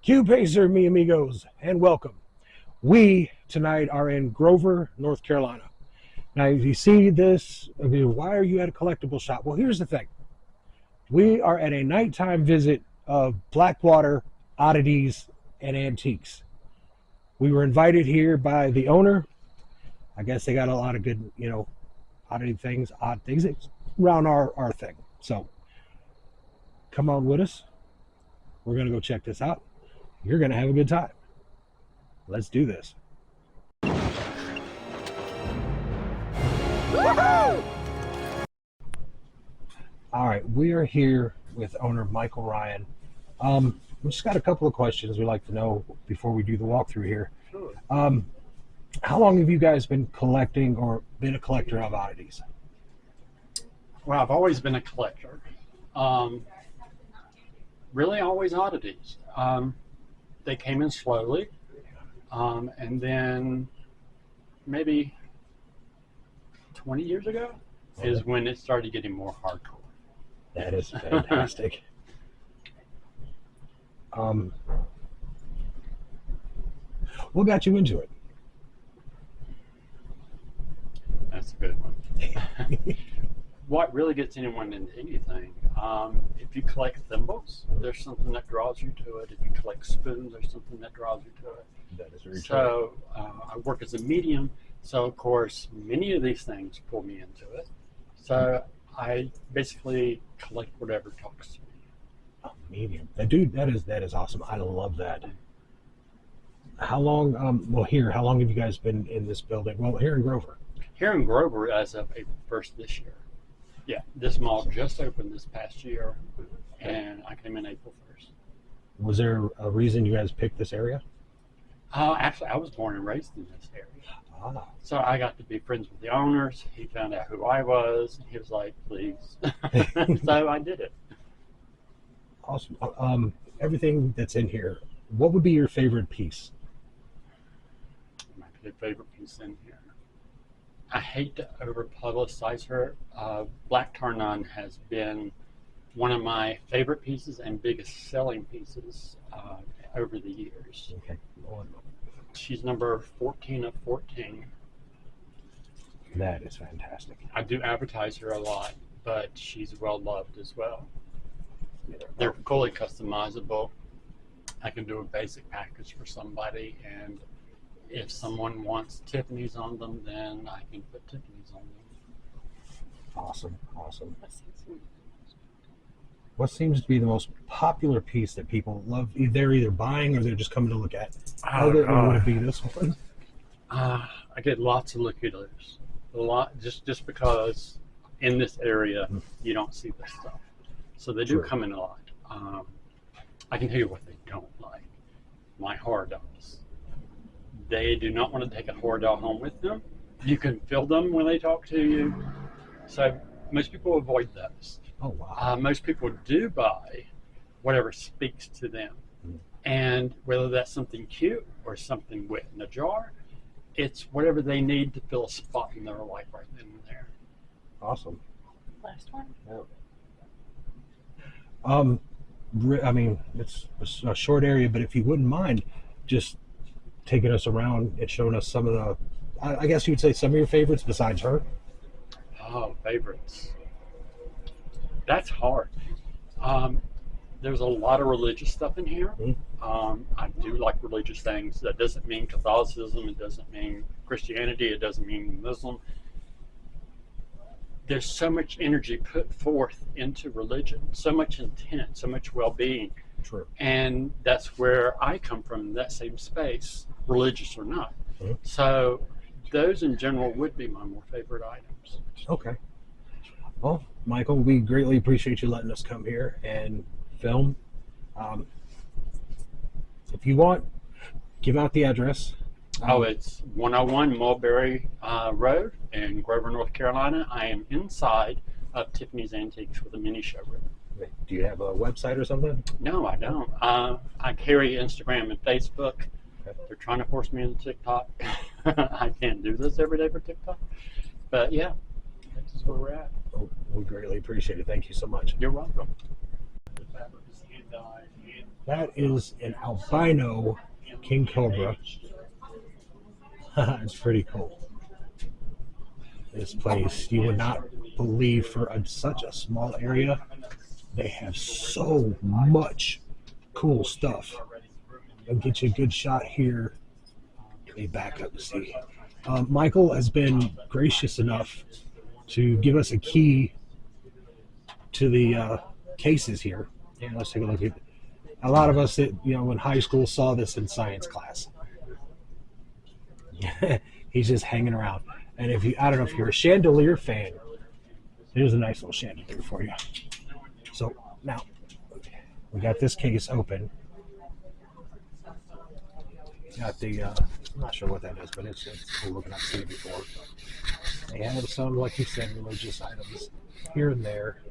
Q Pacer, mi amigos, and welcome. We tonight are in Grover, North Carolina. Now, if you see this, why are you at a collectible shop? Well, here's the thing. We are at a nighttime visit of Blackwater, Oddities, and Antiques. We were invited here by the owner. I guess they got a lot of good, odd things around our thing. So, come on with us. We're going to go check this out. You're going to have a good time. Let's do this. Woohoo! All right, we are here with owner Michael Ryan. We just got a couple of questions we'd like to know before we do the walkthrough here. Sure. How long have you guys been collecting or been a collector of oddities? Well, I've always been a collector. Really always oddities. They came in slowly, and then maybe 20 years ago is when it started getting more hardcore. That is fantastic. What got you into it? That's a good one. What really gets anyone into anything? If you collect thimbles, there's something that draws you to it. If you collect spoons, there's something that draws you to it. That is very true. So I work as a medium, so of course many of these things pull me into it. So I basically collect whatever talks to me. Oh, medium. Dude, that is awesome. I love that. How long, how long have you guys been in this building? Well, here in Grover. Here in Grover as of April 1st this year. Yeah, this mall just opened this past year, and I came in April 1st. Was there a reason you guys picked this area? Actually, I was born and raised in this area. Ah. So I got to be friends with the owners. He found out who I was. And he was like, please. So I did it. Awesome. Everything that's in here, what would be your favorite piece? My favorite piece in here. I hate to over publicize her. Black Tar Nun has been one of my favorite pieces and biggest selling pieces over the years. Okay. She's number 14 of 14. That is fantastic. I do advertise her a lot, but she's well loved as well. They're fully customizable. I can do a basic package for somebody, and if someone wants Tiffany's on them, then I can put Tiffany's on them. Awesome. What seems to be the most popular piece that people love? They're either buying or they're just coming to look at. Would it be this one? I get lots of looky-loos. A lot, just because in this area you don't see this stuff. So they do come in a lot. I can tell you what they don't like. My horror dolls. They do not want to take a horror doll home with them. You can feel them when they talk to you. So most people avoid those. Oh, wow. Most people do buy whatever speaks to them. And whether that's something cute or something wet in a jar, it's whatever they need to fill a spot in their life right then and there. Awesome. Last one? Yeah. I mean, it's a short area, but if you wouldn't mind just taking us around and showing us some of the, I guess you would say some of your favorites besides her. Oh, favorites. That's hard. There's a lot of religious stuff in here. I do like religious things. That doesn't mean Catholicism. It doesn't mean Christianity. It doesn't mean Muslim. There's so much energy put forth into religion, so much intent, so much well-being. True. And that's where I come from, in that same space, religious or not. So those in general would be my more favorite items. Okay. Well, Michael, we greatly appreciate you letting us come here and film. If you want, give out the address. It's 101 Mulberry Road in Grover, North Carolina. I am inside of Tiffany's Antiques with a mini showroom. Do you have a website or something? No, I don't. I carry Instagram and Facebook. Okay. They're trying to force me into TikTok. I can't do this every day for TikTok. But yeah, that's where we're at. Oh, we greatly appreciate it. Thank you so much. You're welcome. The fabric is hand dyed, hand That is an albino king cobra. It's pretty cool. This place, you would not believe for such a small area, they have so much cool stuff. I'll get you a good shot here. Let me back up to see. Michael has been gracious enough to give us a key to the cases here. Yeah, let's take a look at. A lot of us, in high school, saw this in science class. He's just hanging around. And I don't know if you're a chandelier fan, here's a nice little chandelier for you. So now we got this case open. Got the, I'm not sure what that is, but it's cool looking. I've seen it before. They have some, like you said, religious items here and there.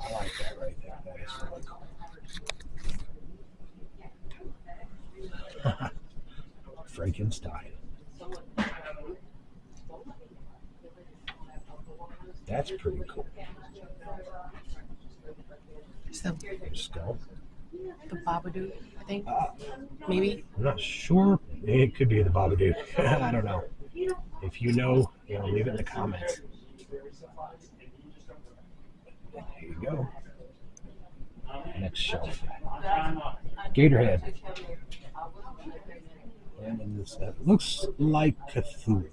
I like that right there. That is really cool. Frankenstein. That's pretty cool. So Skull. the Babadook, I think. Maybe. I'm not sure. It could be the Babadook. I don't know. If you know, leave it in the comments. There you go. Next shelf. Gatorhead. And then this looks like Cthulhu.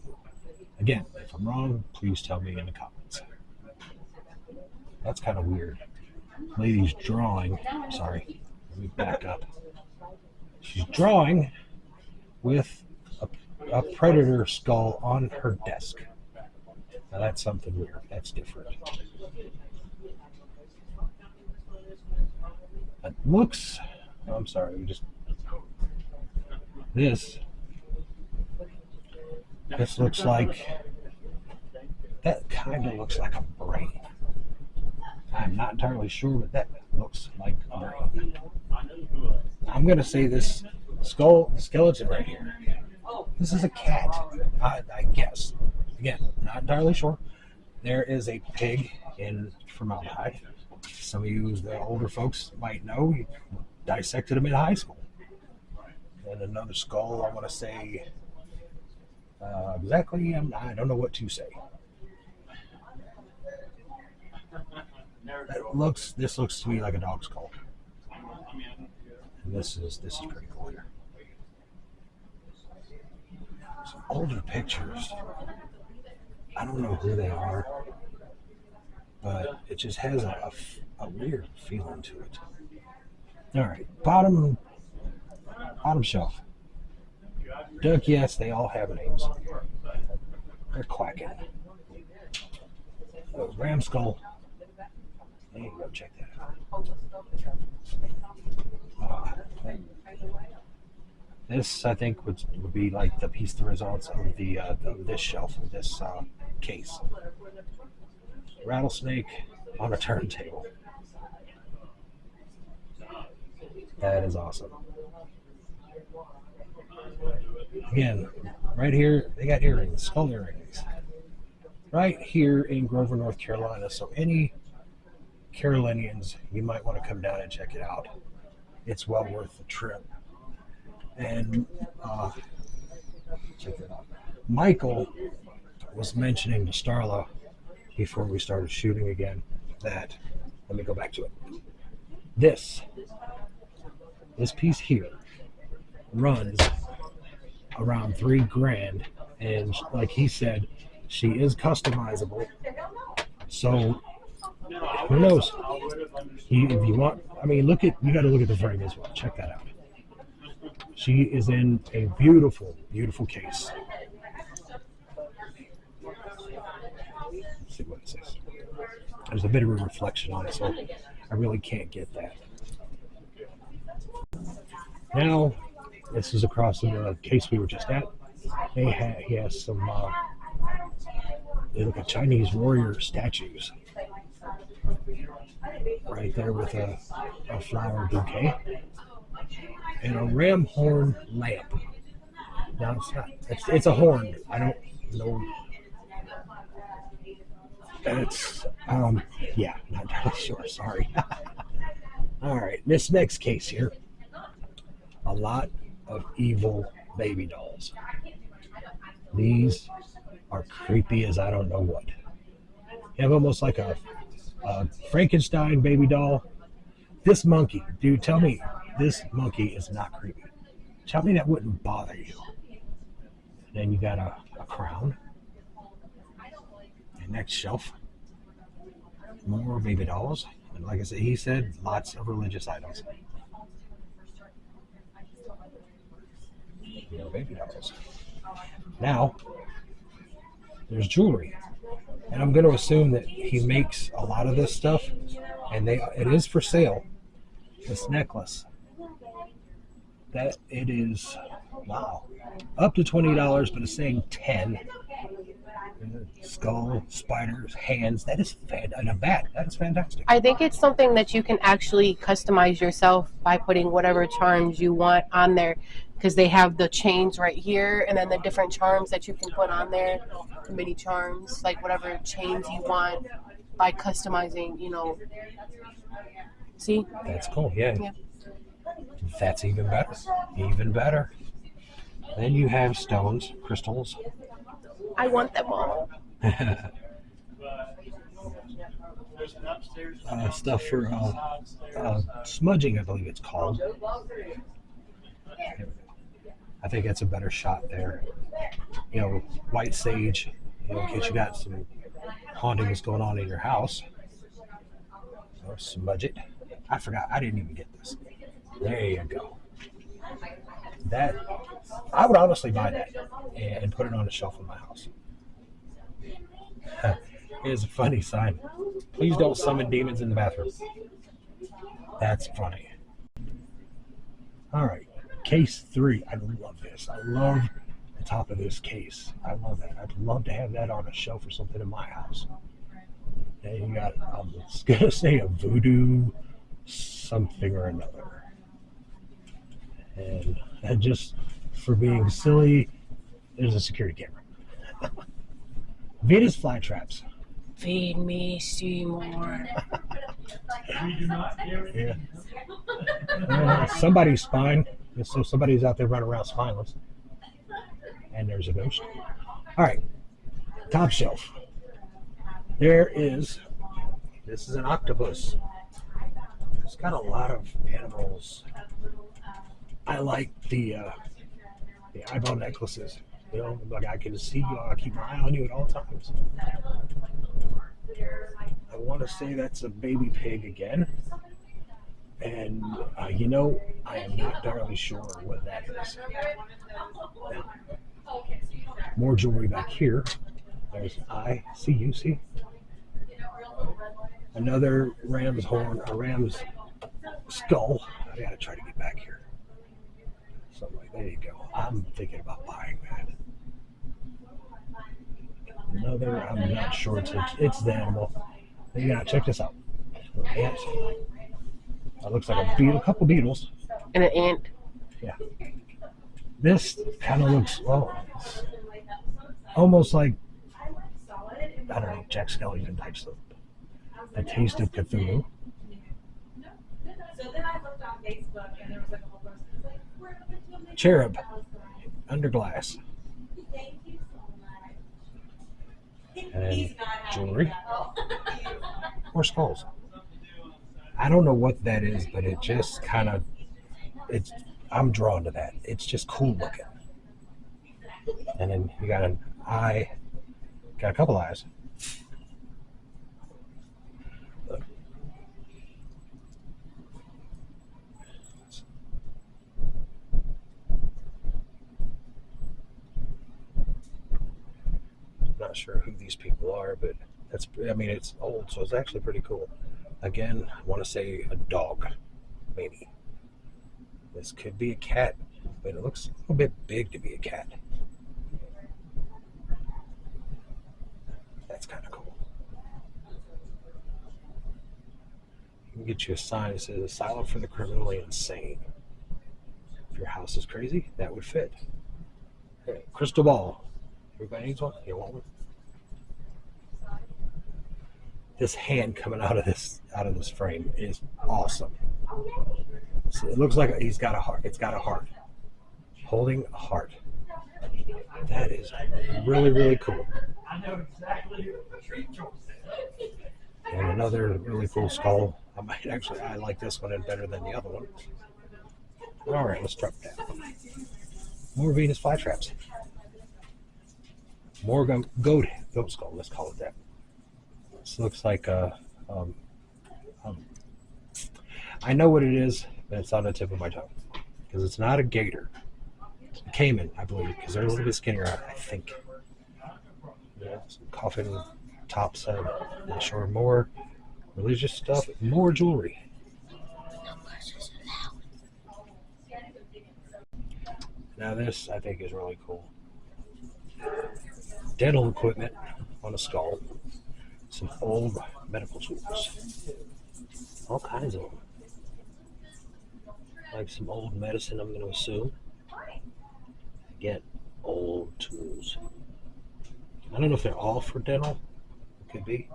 Again, if I'm wrong, please tell me in the comments. That's kind of weird. Lady's drawing. Sorry. Let me back up. She's drawing with a predator skull on her desk. Now that's something weird. That's different. It looks. Oh, I'm sorry. This looks like. That kind of looks like a brain. I'm not entirely sure, but that looks like a brain. I'm going to say this skeleton right here. This is a cat, I guess. Again, not entirely sure. There is a pig in formaldehyde. Some of you, the older folks, might know. You dissected them in high school. And another skull, I want to say exactly, I don't know what to say. This looks to me like a dog skull. And this is pretty cool here. Some older pictures. I don't know who they are, but it just has a weird feeling to it. All right, bottom shelf. Duck, yes, they all have names. They're quacking. Oh, ram skull. There you go, check that out. This, I think, would be like the piece de resistance of this shelf, of this case. Rattlesnake on a turntable. That is awesome. Again, right here, they got earrings, skull earrings. Right here in Grover, North Carolina. So any Carolinians, you might want to come down and check it out. It's well worth the trip. And check it out. Michael was mentioning to Starla before we started shooting again that, let me go back to it. This piece here runs around $3,000, and like he said, she is customizable. So who knows? If you want, you got to look at the frame as well. Check that out. She is in a beautiful, beautiful case. Let's see what it says. There's a bit of a reflection on it, so I really can't get that. Now, this is across the case we were just at. He has some, they look like Chinese warrior statues. Right there with a flower bouquet. And a ram horn lamp. No, it's not. It's a horn. I don't know. It's, not entirely sure. Sorry. All right, this next case here, a lot of evil baby dolls. These are creepy as I don't know what. You have almost like a Frankenstein baby doll. This monkey, dude, tell me this monkey is not creepy. Tell me that wouldn't bother you. Then you got a crown. And next shelf, more baby dolls. And like I said, he said lots of religious items. More baby dolls. Now, there's jewelry. And I'm going to assume that he makes a lot of this stuff, and it is for sale. This necklace, that it is, wow, up to $20, but it's saying 10. Skull, spiders, hands. That is and a bat. That is fantastic. I think it's something that you can actually customize yourself by putting whatever charms you want on there, because they have the chains right here, and then the different charms that you can put on there, the mini charms, like whatever chains you want by customizing, See? That's cool. Yeah. Yeah. That's even better. Even better. Then you have stones, crystals. I want them all. Stuff for smudging, I believe it's called. I think that's a better shot there. White sage, in case you got some hauntings going on in your house. So smudge it. I forgot. I didn't even get this. There you go. That I would honestly buy that and put it on a shelf in my house. Here's a funny sign. Please don't summon demons in the bathroom. That's funny. All right, case 3. I love this. I love the top of this case. I love that. I'd love to have that on a shelf or something in my house. And you got, I was gonna say a voodoo something or another. And just for being silly, there's a security camera. Venus flytraps. Feed me, Seymour. Yeah. Somebody's spine. So somebody's out there running around spineless. And there's a ghost. All right. Top shelf. This is an octopus. It's got a lot of animals. I like the eyeball necklaces. Like I can see you. I keep my eye on you at all times. I want to say that's a baby pig again. And, I am not entirely sure what that is. Now, more jewelry back here. There's see? Another ram's horn, a ram's skull. I gotta try to get back here. Something like, there you go. I'm thinking about buying that. Another, I'm not sure, it's the animal. Yeah, check this out. Ant. That looks like a couple beetles. And an ant. Yeah. This kind of looks, almost like, I don't know, Jack Skellington type stuff. The Taste of Cthulhu. Cherub. Under glass. And jewelry. Or skulls. I don't know what that is, but it just kind of, I'm drawn to that. It's just cool looking. And then you got an eye, got a couple eyes. Look. I'm not sure who these people are, but it's old, so it's actually pretty cool. Again, I want to say a dog, maybe. This could be a cat, but it looks a little bit big to be a cat. That's kind of cool. You can get you a sign that says "Asylum for the Criminally Insane." If your house is crazy, that would fit. Okay, crystal ball. Everybody needs one? You want one? This hand coming out of this frame is awesome. So it looks like he's got a heart. It's got a heart. Holding a heart. That is really, really cool. And another really cool skull. I like this one better than the other one. All right, let's drop down. More Venus flytraps. More goat skull. Let's call it that. This looks like I know what it is, but it's on the tip of my tongue because it's not a gator. It's a caiman, I believe, because they're a little bit skinnier. I think. Yeah, some coffin tops. Not sure. More religious stuff. More jewelry. Now this, I think, is really cool. Dental equipment on a skull. Some old medical tools. All kinds of them. Like some old medicine, I'm going to assume. Again, old tools. I don't know if they're all for dental. It could be.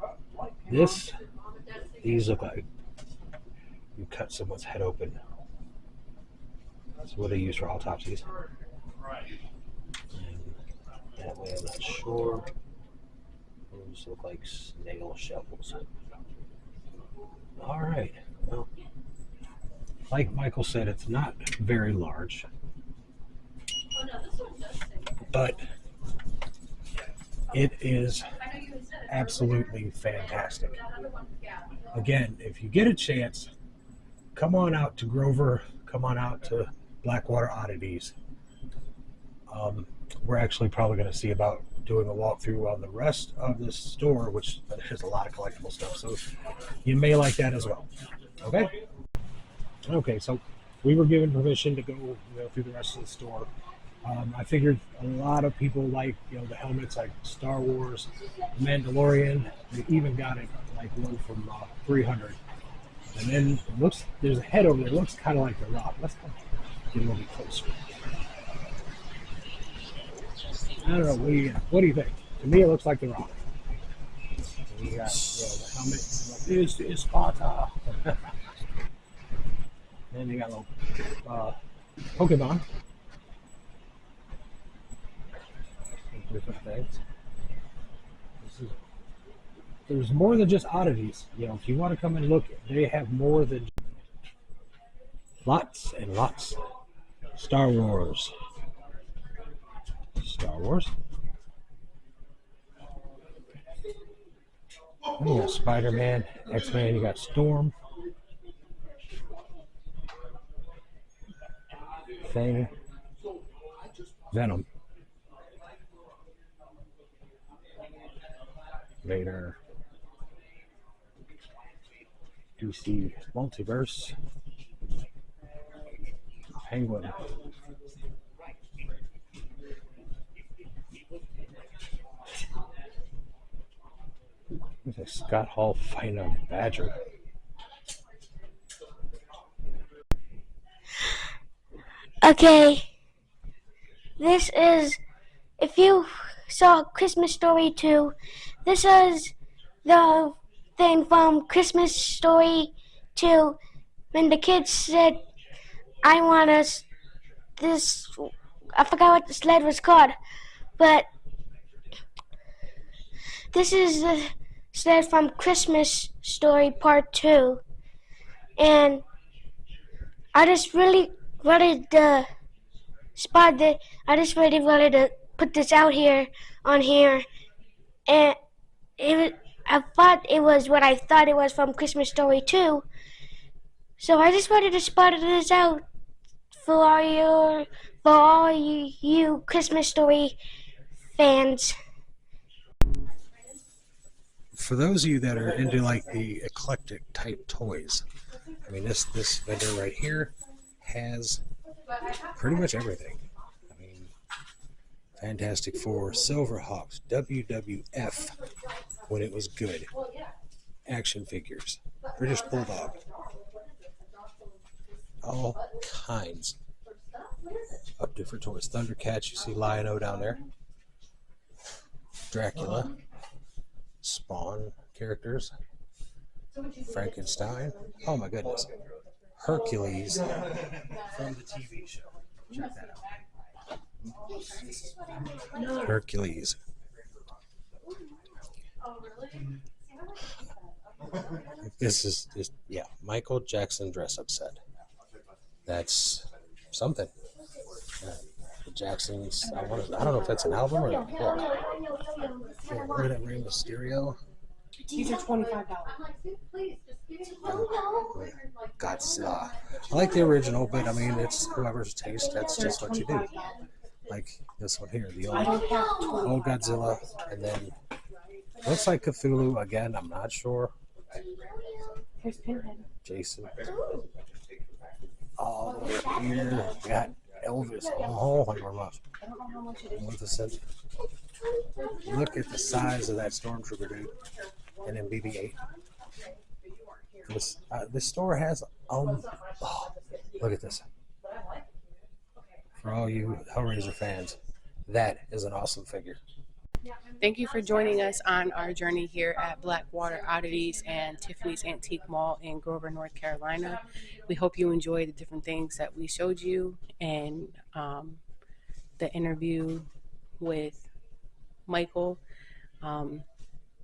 These look like you cut someone's head open. That's what they use for autopsies. And that way, I'm not sure. Those look like snail shells. All right. Well, like Michael said, it's not very large, but it is absolutely fantastic. Again, if you get a chance, come on out to Grover. Come on out to Blackwater Oddities. We're actually probably going to see about doing a walkthrough on the rest of this store, which has a lot of collectible stuff. So you may like that as well. Okay. Okay. So we were given permission to go through the rest of the store. I figured a lot of people like the helmets, like Star Wars, Mandalorian. They even got it like one from 300. And then there's a head over there. It looks kind of like the Rock. Let's get a little bit closer. I don't know. What do you think? To me, it looks like the Rock. We got the helmet. This is Sparta. Then you got a little Pokemon. Different things. There's more than just oddities. If you want to come and look, they have more than lots and lots. Star Wars. You got Spider-Man, X-Men. You got Storm, Thing, Venom, Vader, DC Multiverse, Penguin, Scott Hall fighting a badger. Okay, this is, if you saw Christmas Story 2, this is the thing from Christmas Story 2 when the kids said, I want this, I forgot what the sled was called, but this is the sled from Christmas Story Part 2, and I just really wanted to put this out here, on here, and I thought it was what I thought it was from Christmas Story 2, so I just wanted to spot this out for all you Christmas Story fans. For those of you that are into like the eclectic type toys, I mean this vendor right here has pretty much everything. I mean, Fantastic Four, Silverhawks, WWF when it was good, action figures, British Bulldog, all kinds of different toys. Thundercats, you see Lion-O down there, Dracula, Spawn characters, Frankenstein, oh my goodness, Hercules from the TV show. Check that out. Hercules. This is just, yeah, Michael Jackson dress-up set. That's something. The Jacksons, I don't know if that's an album or a book. Yeah, look at that Rey Mysterio. These are $25. Godzilla. I like the original, but I mean, it's whoever's taste. That's just what you do. Like this one here, the old Godzilla, and then looks like Cthulhu again. I'm not sure. Here's Pinhead. Jason. All the way up here, we got Elvis. Oh my gosh. Maleficent. Look at the size of that stormtrooper dude, and then BB-8. This store has look at this. For all you Hellraiser fans, that is an awesome figure. Thank you for joining us on our journey here at Blackwater, Oddities, and Tiffany's Antique Mall in Grover, North Carolina. We hope you enjoy the different things that we showed you and the interview with Michael.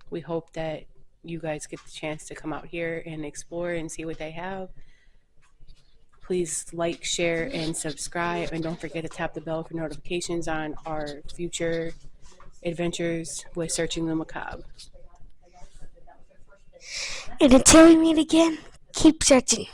We hope that you guys get the chance to come out here and explore and see what they have. Please like, share, and subscribe, and don't forget to tap the bell for notifications on our future adventures with Searching the Macabre. And until we meet again, keep searching.